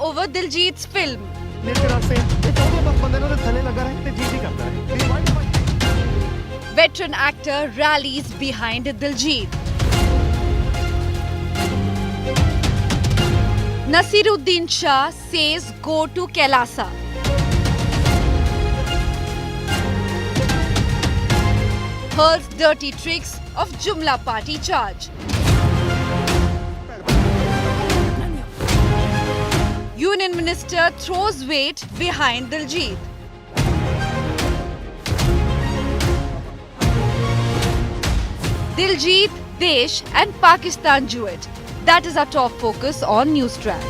over Diljit's film. Veteran actor rallies behind Diljit. Naseeruddin Shah says go to Kailasa. Hurls dirty tricks of Jumla party charge. Union Minister throws weight behind Diljit. Diljit, Desh and Pakistan duet. That is our top focus on NewsTrack.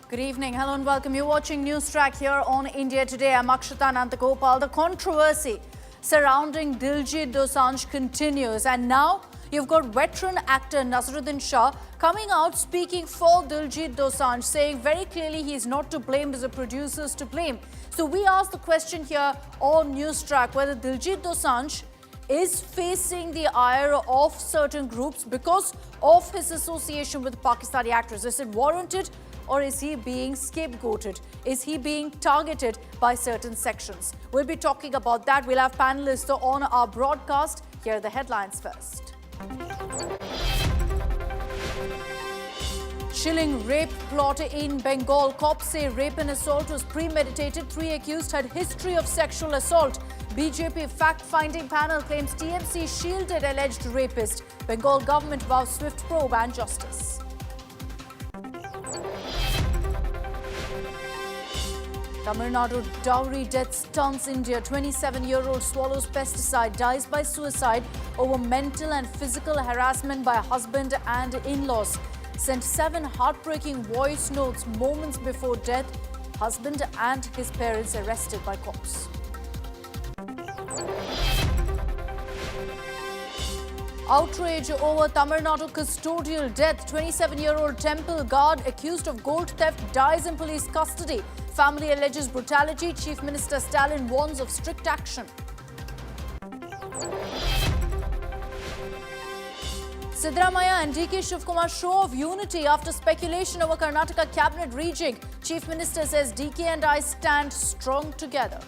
Good evening. Hello and welcome. You're watching NewsTrack here on India Today. I'm Akshita, Nandagopal. The controversy surrounding Diljit Dosanjh continues, and now you've got veteran actor Naseeruddin Shah coming out speaking for Diljit Dosanjh, saying very clearly he's not to blame, it's the producers to blame. So we asked the question here on NewsTrack whether Diljit Dosanjh is facing the ire of certain groups because of his association with Pakistani actors. Is it warranted, or is he being scapegoated? Is he being targeted by certain sections? We'll be talking about that. We'll have panelists on our broadcast. Here are the headlines first. Chilling rape plot in Bengal. Cops say rape and assault was premeditated. 3 accused had history of sexual assault. BJP fact-finding panel claims TMC shielded alleged rapist. Bengal government vows swift probe and justice. Tamil Nadu dowry death stuns India. 27-year-old swallows pesticide, dies by suicide over mental and physical harassment by husband and in-laws. Sent 7 heartbreaking voice notes moments before death. Husband and his parents arrested by cops. Outrage over Tamil Nadu custodial death. 27-year-old temple guard accused of gold theft dies in police custody. Family alleges brutality. Chief Minister Stalin warns of strict action. Siddaramaiah and DK Shivkumar show of unity after speculation over Karnataka cabinet rejig. Chief Minister says DK and I stand strong together.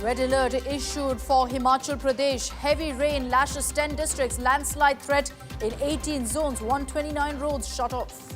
Red alert issued for Himachal Pradesh. Heavy rain lashes 10 districts. Landslide threat in 18 zones. 129 roads shut off.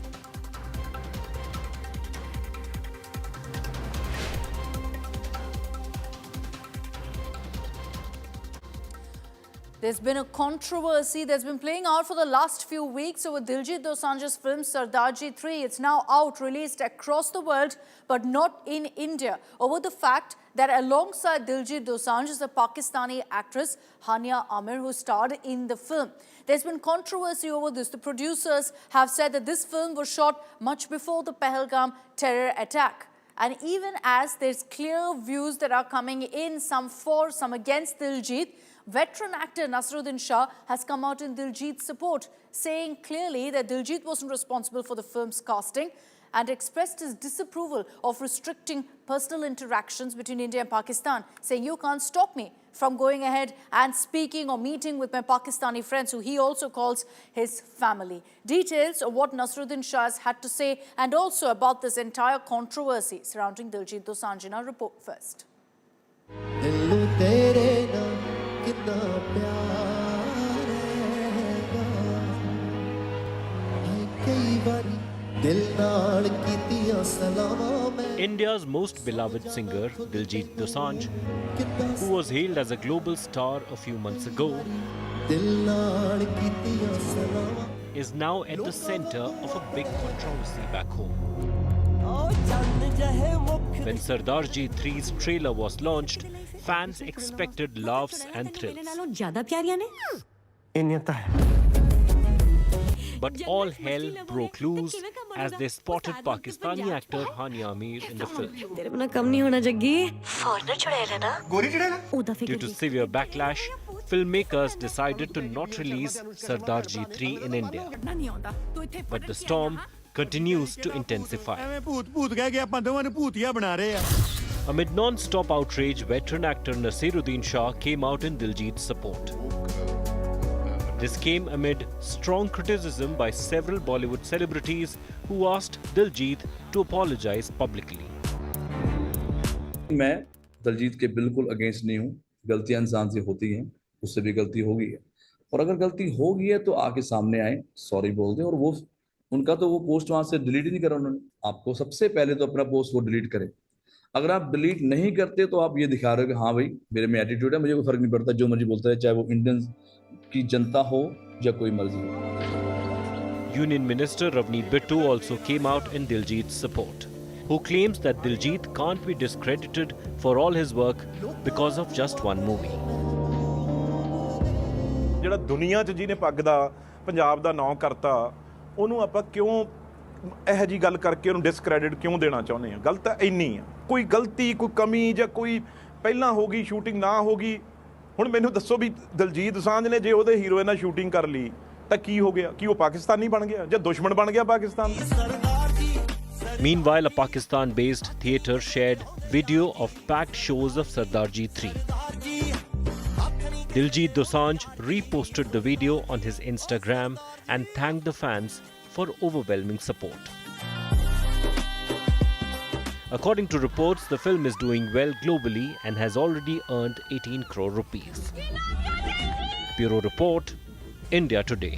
There's been a controversy that's been playing out for the last few weeks over Diljit Dosanjh's film Sardaarji 3. It's now out, released across the world, but not in India, over the fact that alongside Diljit Dosanjh is a Pakistani actress, Hania Amir, who starred in the film. There's been controversy over this. The producers have said that this film was shot much before the Pahalgam terror attack. And even as there's clear views that are coming in, some for, some against Diljit, veteran actor Naseeruddin Shah has come out in Diljit's support, saying clearly that Diljit wasn't responsible for the film's casting and expressed his disapproval of restricting personal interactions between India and Pakistan, saying you can't stop me from going ahead and speaking or meeting with my Pakistani friends, who he also calls his family. Details of what Naseeruddin Shah has had to say and also about this entire controversy surrounding Diljit Dosanjh in our report first. India's most beloved singer, Diljit Dosanjh, who was hailed as a global star a few months ago, is now at the center of a big controversy back home. When Sardaarji 3's trailer was launched, fans expected laughs and thrills. But all hell broke loose as they spotted Pakistani actor Hania Amir in the film. Due to severe backlash, filmmakers decided to not release Sardaarji 3 in India. But the storm continues to intensify. Amid non-stop outrage, veteran actor Naseeruddin Shah came out in Diljit's support. This came amid strong criticism by several Bollywood celebrities who asked Diljit to apologize publicly. मैं दिलजीत के बिल्कुल against नहीं हूँ। गलतियां इंसान से होती हैं, उससे भी गलती होगी है, और अगर गलती हो गई है तो आके सामने आए, सॉरी बोल दें। और वो उनका तो वो पोस्ट वहां से डिलीट ही नहीं करा उन्होंने। आपको सबसे पहले तो अपना पोस्ट वो डिलीट करें। अगर आप डिलीट नहीं करते तो आप ये दिखा रहे हो कि हाँ भाई मेरे में एटीट्यूड है, मुझे कोई फर्क नहीं पड़ता, जो मर्जी बोलता है, चाहे वो इंडियन की जनता हो या कोई मर्जी हो। Union Minister Ravneet Bittu also came out in Diljit's support, who claims that Diljit can't be discredited for all his work because of just one movie. ਜਿਹੜਾ ਦੁਨੀਆ 'ਚ ਜਿਹਨੇ ਪੱਗ ਦਾ ਪੰਜਾਬ ਦਾ ਨਾਂ ਕਰਤਾ, ਉਹਨੂੰ ਆਪਾਂ ਕਿਉਂ ਇਹੋ ਜੀ ਗੱਲ ਕਰਕੇ ਉਹਨੂੰ ਡਿਸਕ੍ਰੈਡਿਟ ਕਿਉਂ ਦੇਣਾ ਚਾਹੁੰਦੇ ਆ? ਗੱਲ ਤਾਂ ਇੰਨੀ ਆ, ਕੋਈ ਗਲਤੀ, ਕੋਈ ਕਮੀ ਜਾਂ ਕੋਈ ਪਹਿਲਾਂ ਹੋ ਗਈ ਸ਼ੂਟਿੰਗ ਨਾ ਹੋ ਗਈ। ਹੁਣ ਮੈਨੂੰ ਦੱਸੋ ਵੀ ਦਿਲਜੀਤ ਦੋਸਾਂਝ ਨੇ ਜੇ ਉਹਦੇ ਹੀਰੋਇਨ ਨਾਲ ਸ਼ੂਟਿੰਗ ਕਰ ਲਈ ਤਾਂ ਕੀ ਹੋ ਗਿਆ? ਕੀ ਉਹ ਪਾਕਿਸਤਾਨੀ ਬਣ ਗਿਆ ਜਾਂ ਦੁਸ਼ਮਣ ਬਣ ਗਿਆ ਪਾਕਿਸਤਾਨ ਦਾ? Meanwhile, a Pakistan-based theatre shared video of packed shows of Sardaarji 3. Diljit Dosanjh reposted the video on his Instagram and thanked the fans for overwhelming support. According to reports, the film is doing well globally and has already earned 18 crore rupees. Bureau Report, India Today.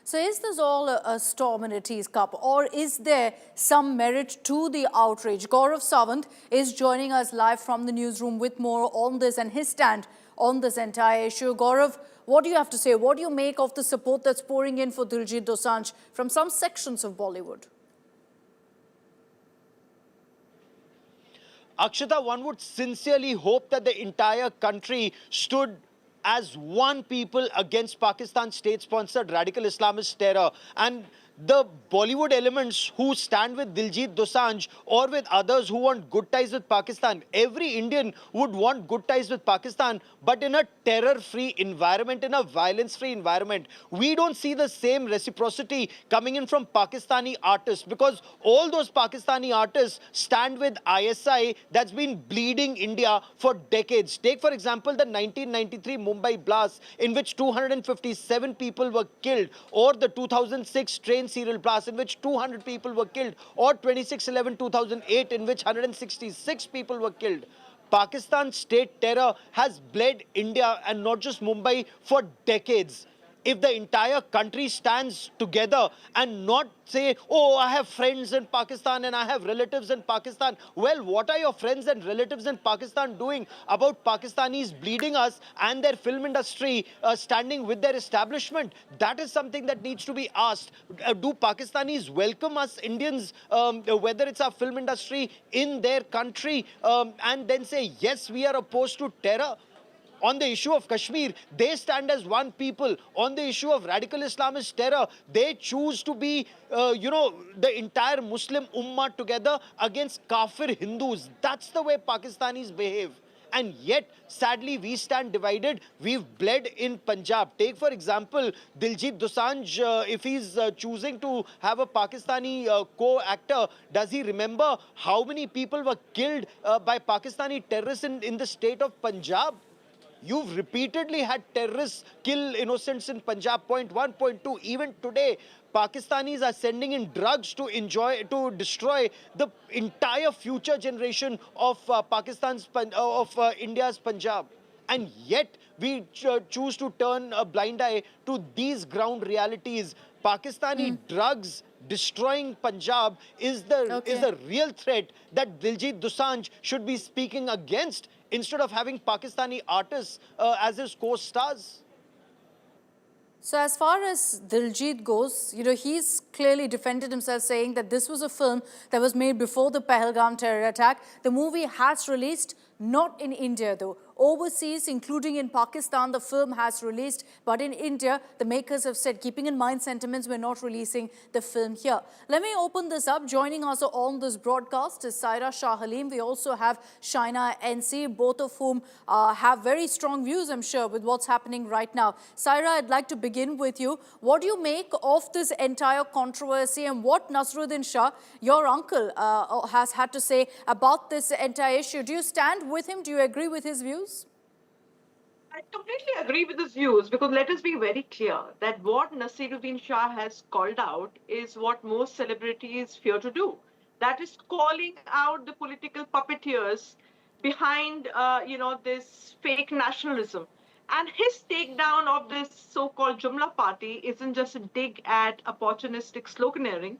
So is this all a storm in a teacup, or is there some merit to the outrage? Gaurav Sawant is joining us live from the newsroom with more on this and his stand on this entire issue. Gaurav, what do you have to say? What do you make of the support that's pouring in for Diljit Dosanjh from some sections of Bollywood? Akshita, one would sincerely hope that the entire country stood as one people against Pakistan's state-sponsored radical Islamist terror. And the Bollywood elements who stand with Diljit Dosanjh or with others who want good ties with Pakistan, every Indian would want good ties with Pakistan, but in a terror-free environment, in a violence-free environment. We don't see the same reciprocity coming in from Pakistani artists, because all those Pakistani artists stand with ISI that's been bleeding India for decades. Take, for example, the 1993 Mumbai blast in which 257 people were killed, or the 2006 train serial blast in which 200 people were killed, or 26/11/2008 in which 166 people were killed. Pakistan's state terror has bled India and not just Mumbai for decades. If the entire country stands together and not say, oh, I have friends in Pakistan and I have relatives in Pakistan. Well, what are your friends and relatives in Pakistan doing about Pakistanis bleeding us and their film industry standing with their establishment? That is something that needs to be asked. Do Pakistanis welcome us Indians, whether it's our film industry, in their country, and then say, yes, we are opposed to terror? On the issue of Kashmir, they stand as one people. On the issue of radical Islamist terror, they choose to be, the entire Muslim ummah together against kafir Hindus. That's the way Pakistanis behave. And yet, sadly, we stand divided. We've bled in Punjab. Take, for example, Diljit Dosanjh, if he's choosing to have a Pakistani co-actor, does he remember how many people were killed by Pakistani terrorists in the state of Punjab? You've repeatedly had terrorists kill innocents in Punjab. Point 1, point 2. Even today, Pakistanis are sending in drugs to destroy the entire future generation of India's Punjab. And yet, we choose to turn a blind eye to these ground realities. Pakistani drugs destroying Punjab is the real threat that Diljit Dosanjh should be speaking against, instead of having Pakistani artists as his co-stars. So as far as Diljit goes, he's clearly defended himself, saying that this was a film that was made before the Pahalgam terror attack. The movie has released, not in India though. overseas, including in Pakistan. The film has released, but in India, the makers have said, keeping in mind sentiments, we're not releasing the film here. Let me open this up. Joining us on this broadcast is Saira Shah Halim. We also have Shaina NC, both of whom have very strong views, I'm sure, with what's happening right now. Saira, I'd like to begin with you. What do you make of this entire controversy, and what Naseeruddin Shah, your uncle, has had to say about this entire issue? Do you stand with him? Do you agree with his views? I completely agree with his views, because let us be very clear that what Naseeruddin Shah has called out is what most celebrities fear to do. That is calling out the political puppeteers behind, this fake nationalism. And his takedown of this so-called Jumla party isn't just a dig at opportunistic sloganeering.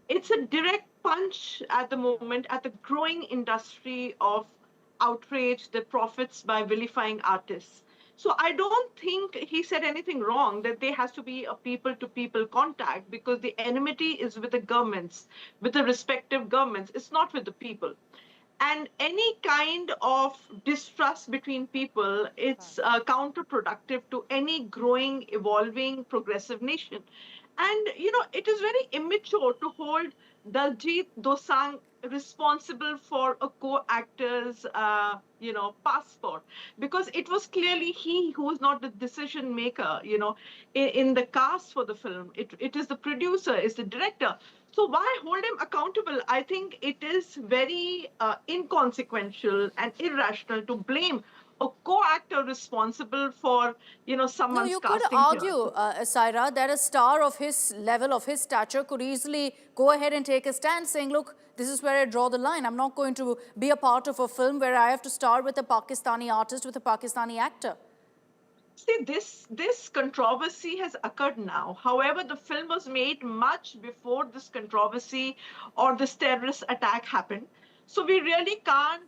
It's a direct punch at the moment at the growing industry of outrage that profits by vilifying artists. So I don't think he said anything wrong, that there has to be a people-to-people contact, because the enmity is with the governments, with the respective governments. It's not with the people. And any kind of distrust between people, it's counterproductive to any growing, evolving, progressive nation. And, it is very immature to hold Diljit Dosanjh responsible for a co-actor's, passport, because it was clearly he who was not the decision maker, in the cast for the film. It is the producer, it's the director. So why hold him accountable? I think it is very inconsequential and irrational to blame a co-actor responsible for, someone's You could casting argue, here. Saira, that a star of his level, of his stature, could easily go ahead and take a stand saying, look, this is where I draw the line. I'm not going to be a part of a film where I have to star with a Pakistani artist, with a Pakistani actor. See, this controversy has occurred now. However, the film was made much before this controversy or this terrorist attack happened. So we really can't,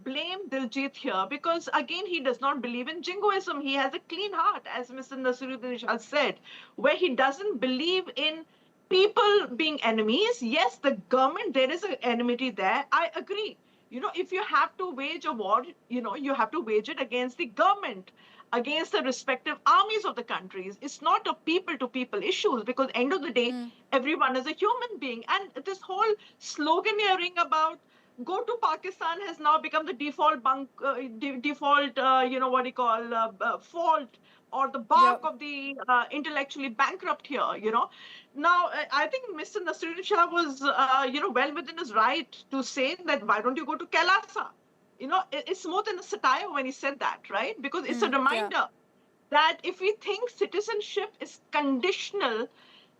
blame Diljit here, because again, he does not believe in jingoism. He has a clean heart, as Mr. Naseeruddin Shah said, where he doesn't believe in people being enemies. Yes, the government, there is an enmity there. I agree. If you have to wage a war, you have to wage it against the government, against the respective armies of the countries. It's not a people-to-people issues, because end of the day, everyone is a human being. And this whole sloganeering about go to Pakistan has now become the default fault, or the bark of the intellectually bankrupt here, Now, I think Mr. Naseeruddin Shah was, well within his right to say that, why don't you go to Kailasa? It's more than a satire when he said that, right? Because it's a reminder that if we think citizenship is conditional,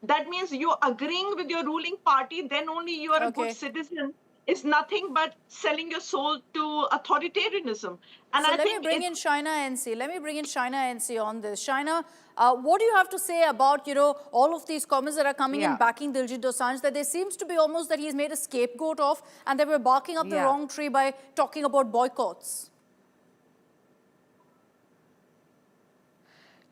that means you're agreeing with your ruling party, then only you are a good citizen. It's nothing but selling your soul to authoritarianism. And so I let think me bring in Shaina NC. Let me bring in Shaina NC on this. Shaina, what do you have to say about, all of these comments that are coming in backing Diljit Dosanjh, that there seems to be almost that he's made a scapegoat of, and that we're barking up the wrong tree by talking about boycotts?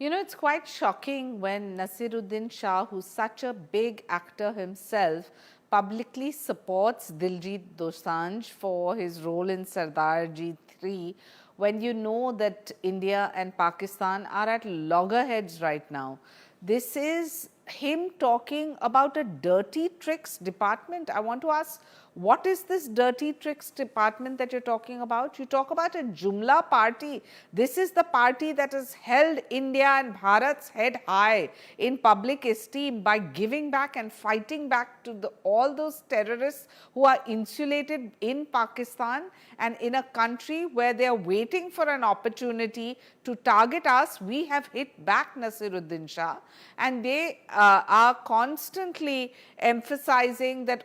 It's quite shocking when Naseeruddin Shah, who's such a big actor himself, publicly supports Diljit Dosanjh for his role in Sardaarji 3, when you know that India and Pakistan are at loggerheads right now. This is him talking about a dirty tricks department. I want to ask, what is this dirty tricks department that you're talking about? You talk about a Jumla party. This is the party that has held India and Bharat's head high in public esteem by giving back and fighting back to all those terrorists who are insulated in Pakistan and in a country where they are waiting for an opportunity to target us. We have hit back Naseeruddin Shah, and they are constantly emphasizing that,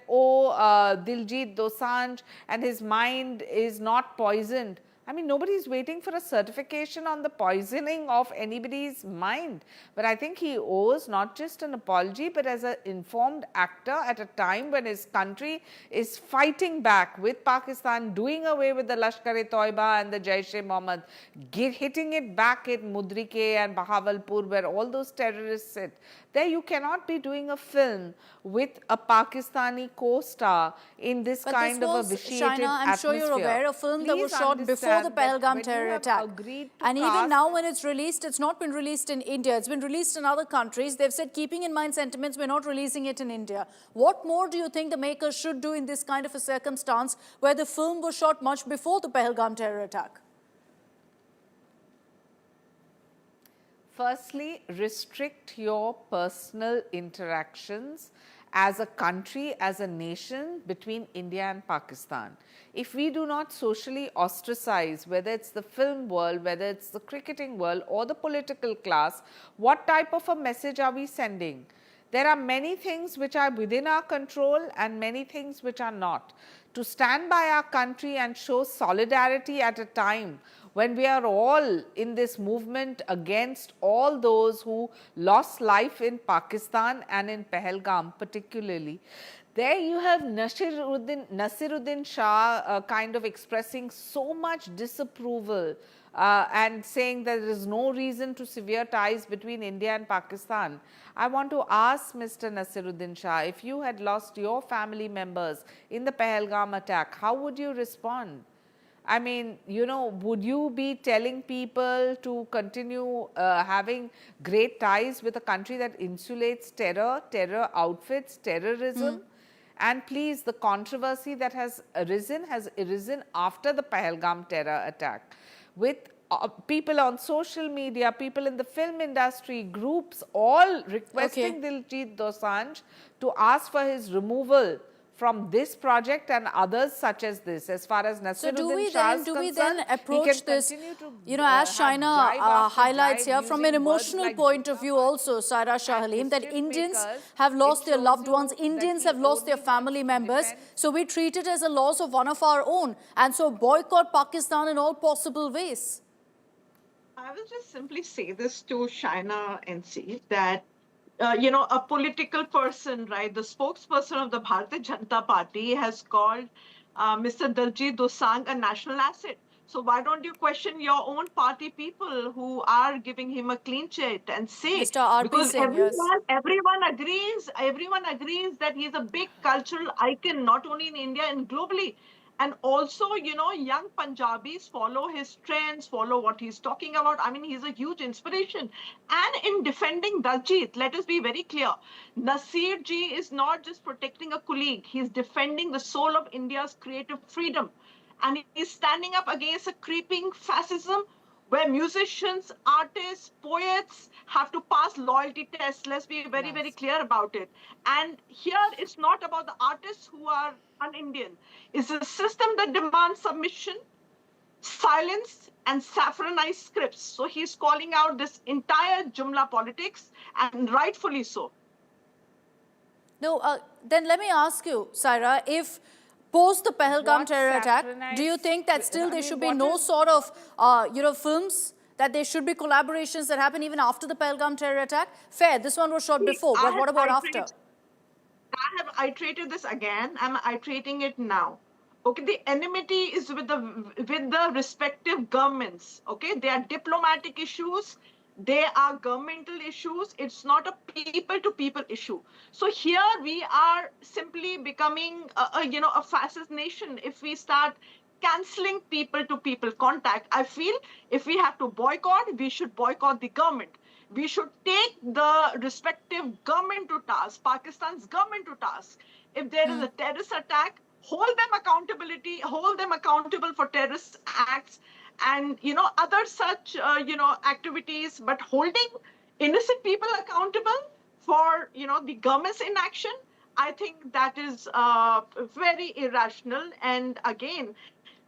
Diljit Dosanjh and his mind is not poisoned. I mean, nobody is waiting for a certification on the poisoning of anybody's mind. But I think he owes not just an apology, but as an informed actor at a time when his country is fighting back with Pakistan, doing away with the Lashkar-e-Toiba and the Jaish-e-Mohammed, hitting it back at Mudrike and Bahawalpur, where all those terrorists sit. There you cannot be doing a film with a Pakistani co-star in this kind of a vitiated Shaina, I'm atmosphere. sure you're aware, a film that was shot before the Pahalgam terror attack. And even now when it's released, it's not been released in India. It's been released in other countries. They've said, keeping in mind sentiments, we're not releasing it in India. What more do you think the makers should do in this kind of a circumstance where the film was shot much before the Pahalgam terror attack? Firstly, restrict your personal interactions as a country, as a nation between India and Pakistan. If we do not socially ostracize, whether it's the film world, whether it's the cricketing world or the political class, what type of a message are we sending? There are many things which are within our control and many things which are not. To stand by our country and show solidarity at a time when we are all in this movement against all those who lost life in Pakistan and in Pahalgam particularly. There you have Naseeruddin Shah kind of expressing so much disapproval and saying that there is no reason to sever ties between India and Pakistan. I want to ask Mr. Naseeruddin Shah, if you had lost your family members in the Pahalgam attack, how would you respond? I mean, you know, would you be telling people to continue having great ties with a country that insulates terror, terror outfits, terrorism? And please, the controversy that has arisen after the Pahalgam terror attack, with people on social media, people in the film industry, groups all requesting Diljit Dosanjh to ask for his removal from this project and others such as this. As far as Naseeruddin Shah is concerned, do we then approach this, you know, as China highlights here, from an emotional point of view also, Saira Shah Halim, that Indians have lost their loved ones, Indians have lost their family members, so we treat it as a loss of one of our own, and so boycott Pakistan in all possible ways. I will just simply say this to Shaina NC, that you know, a political person, right, the spokesperson of the Bharatiya Janata Party has called Mr. Diljit Dosanjh a national asset. So why don't you question your own party people who are giving him a clean sheet and say, Mr. R.P. because Singh, yes. everyone agrees that he's a big cultural icon, not only in India and globally. And also, you know, young Punjabis follow his trends, follow what he's talking about. I mean, he's a huge inspiration. And in defending Diljit, let us be very clear, Naseer ji is not just protecting a colleague. He's defending the soul of India's creative freedom. And he's standing up against a creeping fascism where musicians, artists, poets have to pass loyalty tests. Let's be very, very clear about it. And here it's not about the artists who are un-Indian. It's a system that demands submission, silence, and saffronized scripts. So he's calling out this entire Jumla politics, and rightfully so. No, then let me ask you, Saira, if post the Pahalgam terror attack, do you think that still there should be no sort of, you know, films, that there should be collaborations that happen even after the Pahalgam terror attack? Fair, this one was shot before, but what about after? I have iterated this again. I'm iterating it now. Okay, the enmity is with the respective governments. Okay, they are diplomatic issues. They are governmental issues. It's not a people-to-people issue. So here we are simply becoming, a fascist nation if we start canceling people-to-people contact. I feel if we have to boycott, we should boycott the government. We should take the respective government to task, Pakistan's government to task. If there is a terrorist attack, hold them accountable for terrorist acts and, you know, other such, activities, but holding innocent people accountable for, you know, the government's inaction, I think that is very irrational. And again,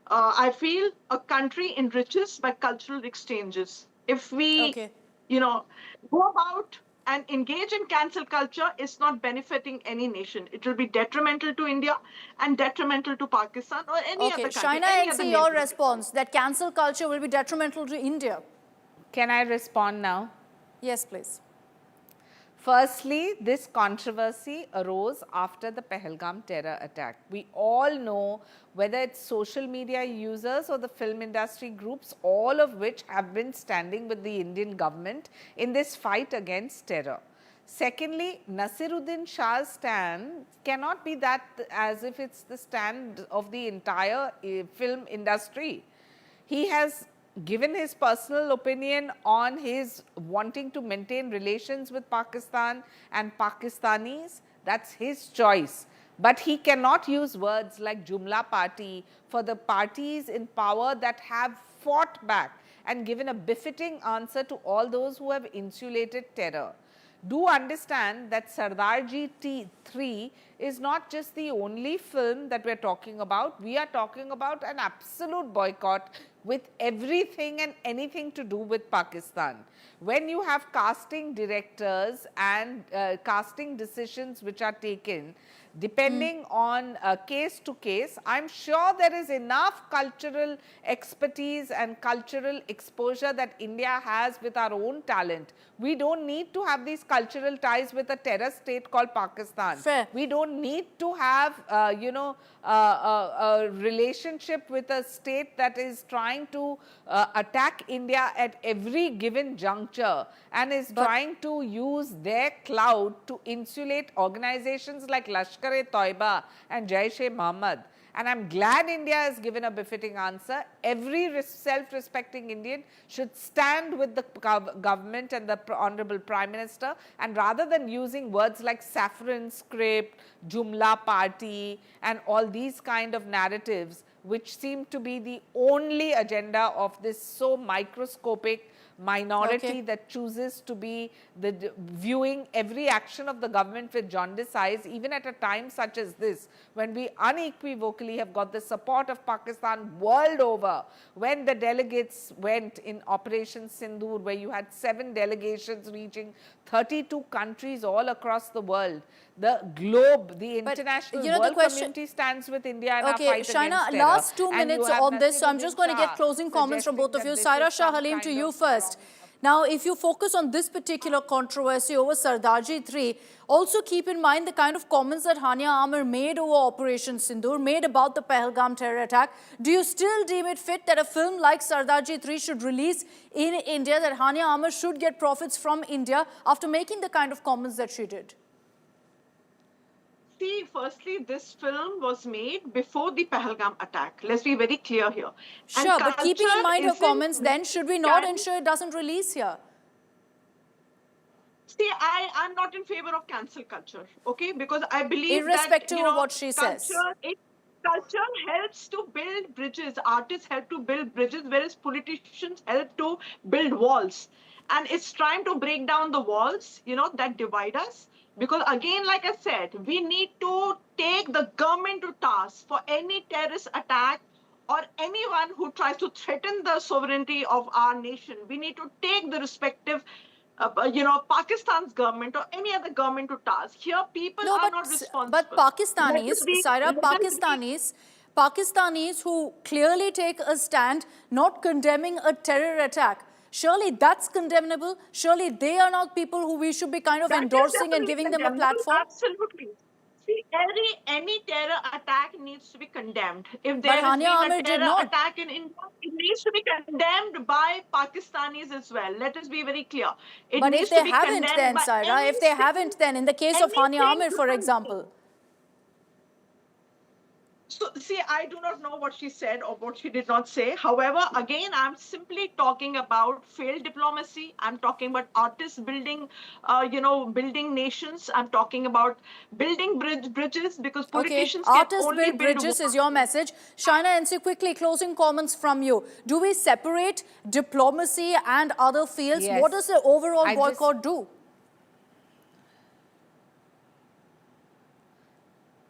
I feel a country enriches by cultural exchanges. If we, go about and engage in cancel culture, is not benefiting any nation. It will be detrimental to India and detrimental to Pakistan or any other country. Shaina, I see your response that cancel culture will be detrimental to India. Can I respond now? Yes, please. Firstly, this controversy arose after the Pahalgam terror attack. We all know, whether it's social media users or the film industry groups, all of which have been standing with the Indian government in this fight against terror. Secondly, Naseeruddin Shah's stand cannot be that as if it's the stand of the entire film industry. He has given his personal opinion on his wanting to maintain relations with Pakistan and Pakistanis. That's his choice. But he cannot use words like Jumla Party for the parties in power that have fought back and given a befitting answer to all those who have insulated terror. Do understand that Sardaarji 3 is not just the only film that we are talking about. We are talking about an absolute boycott with everything and anything to do with Pakistan. When you have casting directors and casting decisions which are taken, depending on case to case, I'm sure there is enough cultural expertise and cultural exposure that India has with our own talent. We don't need to have these cultural ties with a terror state called Pakistan. Fair. We don't need to have, a relationship with a state that is trying to attack India at every given juncture and is trying to use their clout to insulate organizations like Lashkar-e-Toiba and Jaish-e-Mohammed. And I'm glad India has given a befitting answer. Every self-respecting Indian should stand with the government and the Honorable Prime Minister, and rather than using words like saffron script, Jumla Party and all these kind of narratives, which seem to be the only agenda of this so microscopic minority that chooses to be viewing every action of the government with jaundiced eyes, even at a time such as this, when we unequivocally have got the support of Pakistan world over. When the delegates went in Operation Sindoor, where you had 7 delegations reaching 32 countries all across the world, the globe, the international world community stands with India in our fight Shaina, against terror. last 2 And minutes you have on this, so I'm Naseeruddin just going to get Shah closing comments from both of you. suggesting that Saira this is Shah some Halim, to kind you of first. Now, if you focus on this particular controversy over Sardaarji 3, also keep in mind the kind of comments that Hania Amir made over Operation Sindoor, made about the Pahalgam terror attack. Do you still deem it fit that a film like Sardaarji 3 should release in India, that Hania Amir should get profits from India after making the kind of comments that she did? See, firstly, this film was made before the Pahalgam attack. Let's be very clear here. And Sure, but keeping in culture mind her isn't comments, then should we not can- ensure it doesn't release here? See, I'm not in favor of cancel culture, okay? Because I believe Irrespective that, you of know, what she says. Culture helps to build bridges. Artists help to build bridges, whereas politicians help to build walls. And it's trying to break down the walls, you know, that divide us. Because again, like I said, we need to take the government to task for any terrorist attack or anyone who tries to threaten the sovereignty of our nation. We need to take the respective Pakistan's government or any other government to task. Here, people are not responsible. But Pakistanis, Saira, Pakistanis who clearly take a stand not condemning a terror attack, surely that's condemnable. Surely they are not people who we should be kind of endorsing and giving them a platform. Absolutely. See, any terror attack needs to be condemned. If there But has Hania been Amir a did terror not. attack in India, it needs to be condemned by Pakistanis as well. Let us be very clear. It But needs if they to be haven't, condemned then, by Saira, if they haven't, then in the case of Hania Amir, for example. So, see, I do not know what she said or what she did not say. However, again, I'm simply talking about failed diplomacy. I'm talking about artists building, building nations. I'm talking about building bridges because politicians can artists only build bridges is your message. Shaina NC, quickly, closing comments from you. Do we separate diplomacy and other fields? Yes. What does the overall boycott do?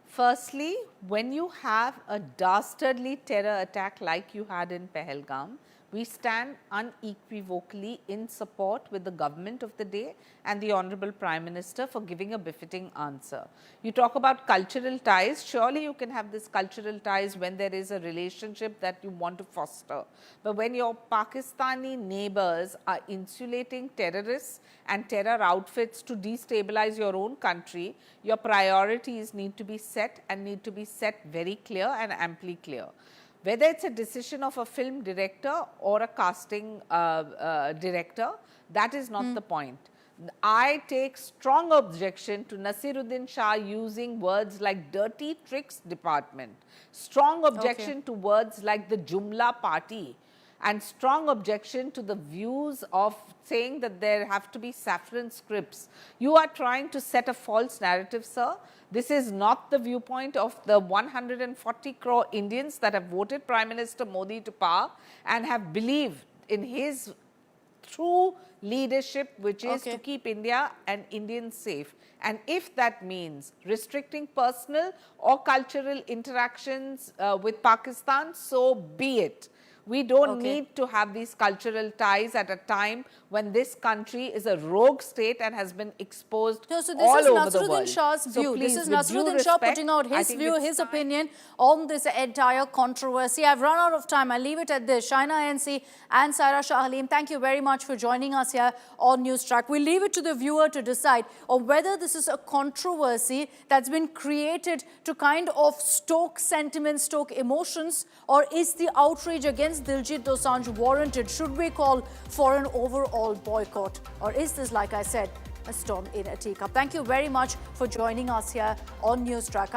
Firstly, when you have a dastardly terror attack like you had in Pahalgam, we stand unequivocally in support with the government of the day and the Honorable Prime Minister for giving a befitting answer. You talk about cultural ties, surely you can have this cultural ties when there is a relationship that you want to foster. But when your Pakistani neighbors are insulating terrorists and terror outfits to destabilize your own country, your priorities need to be set and need to be set very clear and amply clear. Whether it's a decision of a film director or a casting director, that is not the point. I take strong objection to Naseeruddin Shah using words like dirty tricks department, strong objection to words like the Jumla Party. and strong objection to the views of saying that there have to be saffron scripts. You are trying to set a false narrative, sir. This is not the viewpoint of the 140 crore Indians that have voted Prime Minister Modi to power and have believed in his true leadership, which is to keep India and Indians safe. And if that means restricting personal or cultural interactions with Pakistan, so be it. We don't need to have these cultural ties at a time when this country is a rogue state and has been exposed all over the world. No, so this is Naseeruddin Shah's view. This is Naseeruddin Shah putting out his view, his opinion on this entire controversy. I've run out of time. I'll leave it at this. Shaina NC and Saira Shah Halim, thank you very much for joining us here on NewsTrack. We'll leave it to the viewer to decide on whether this is a controversy that's been created to kind of stoke sentiments, stoke emotions, or is the outrage against Diljit Dosanjh warranted? Should we call for an overall boycott? Or is this, like I said, a storm in a teacup? Thank you very much for joining us here on NewsTrack.